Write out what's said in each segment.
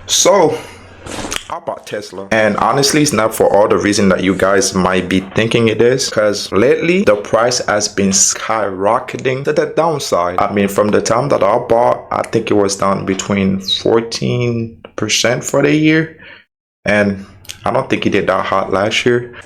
So I bought Tesla, and honestly it's not for all the reason that you guys might be thinking it is, because lately the price has been skyrocketing to the downside. I mean, from the time that I bought, I think it was down between 14% for the year, and I don't think it did that hot last year.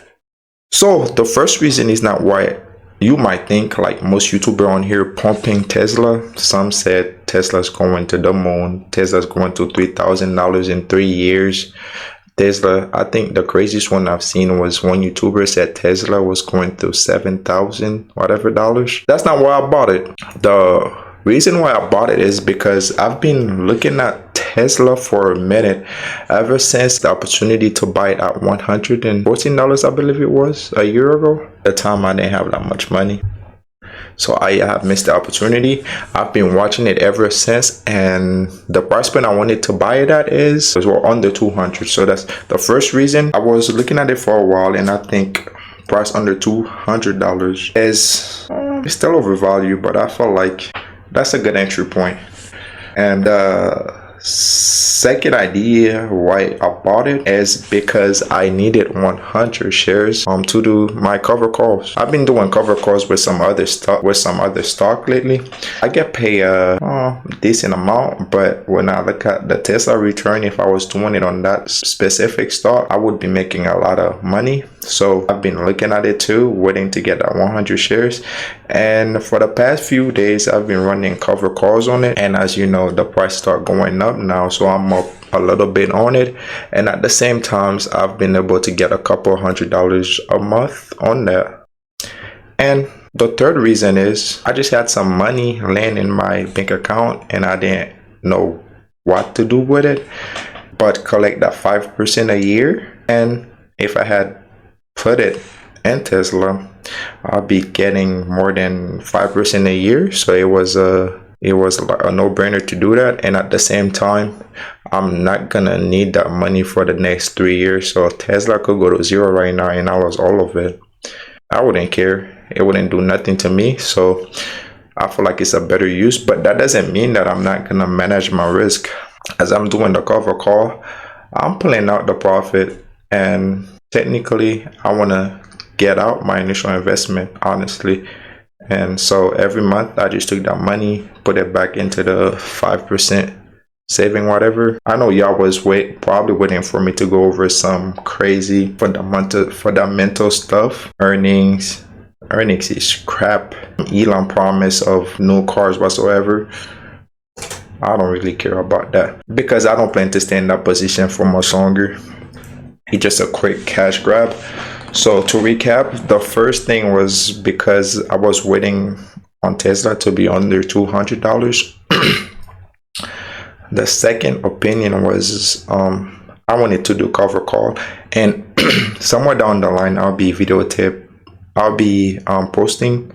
So the first reason is not why you might think, like most YouTuber on here pumping Tesla. Some said Tesla's going to the moon. Tesla's going to $3,000 in 3 years. Tesla, I think the craziest one I've seen was one YouTuber said Tesla was going to 7,000 whatever dollars. That's not why I bought it. The reason why I bought it is because I've been looking at Tesla for a minute, ever since the opportunity to buy it at $114, I believe it was, a year ago. At the time I didn't have that much money, so I have missed the opportunity. I've been watching it ever since, and the price point I wanted to buy it at is well under 200. So that's the first reason. I was looking at it for a while, and I think price under $200 is it's still overvalued, but I felt like that's a good entry point. And second idea why I bought it is because I needed 100 shares to do my cover calls. I've been doing cover calls with some other stock lately. I get paid a decent amount, but when I look at the Tesla return, if I was doing it on that specific stock, I would be making a lot of money. So I've been looking at it too, waiting to get that 100 shares. And for the past few days, I've been running cover calls on it, and as you know, the price start going up now, so I'm up a little bit on it. And at the same times, I've been able to get a couple $100 a month on that. And the third reason is I just had some money laying in my bank account, and I didn't know what to do with it but collect that 5% a year. And if I had put it in Tesla, I'll be getting more than 5% a year. So it was a no-brainer to do that. And at the same time, I'm not gonna need that money for the next 3 years. So Tesla could go to zero right now and I lost all of it. I wouldn't care. It wouldn't do nothing to me. So I feel like it's a better use, but that doesn't mean that I'm not gonna manage my risk. As I'm doing the cover call, I'm pulling out the profit, and technically I want to get out my initial investment, honestly. And so every month I just took that money, put it back into the 5% saving, whatever. I know y'all was probably waiting for me to go over some crazy fundamental stuff. Earnings is crap. Elon promise of no cars whatsoever. I don't really care about that because I don't plan to stay in that position for much longer. It's just a quick cash grab. So to recap, the first thing was because I was waiting on Tesla to be under $200. The second opinion was I wanted to do cover call, and somewhere down the line I'll be posting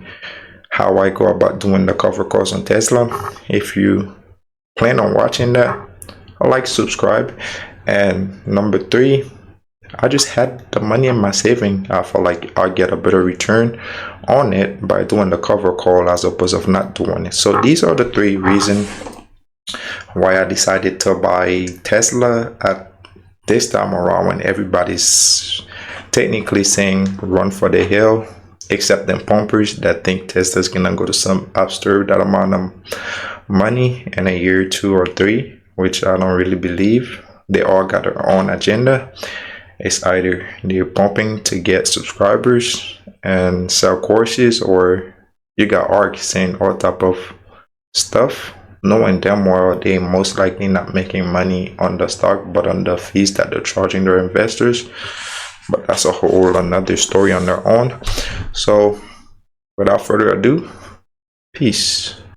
how I go about doing the cover calls on Tesla. If you plan on watching that, I'd like to subscribe. And number 3, I just had the money in my saving. I feel like I'll get a better return on it by doing the cover call as opposed to not doing it. So these are the 3 reasons why I decided to buy Tesla at this time around, when everybody's technically saying run for the hill, except them pumpers that think Tesla's gonna go to some absurd amount of money in a year, 2 or 3, which I don't really believe. They all got their own agenda. It's either they're pumping to get subscribers and sell courses, or you got ARK saying all type of stuff, knowing damn well they most likely not making money on the stock but on the fees that they're charging their investors. But that's a whole another story on their own. So without further ado, peace.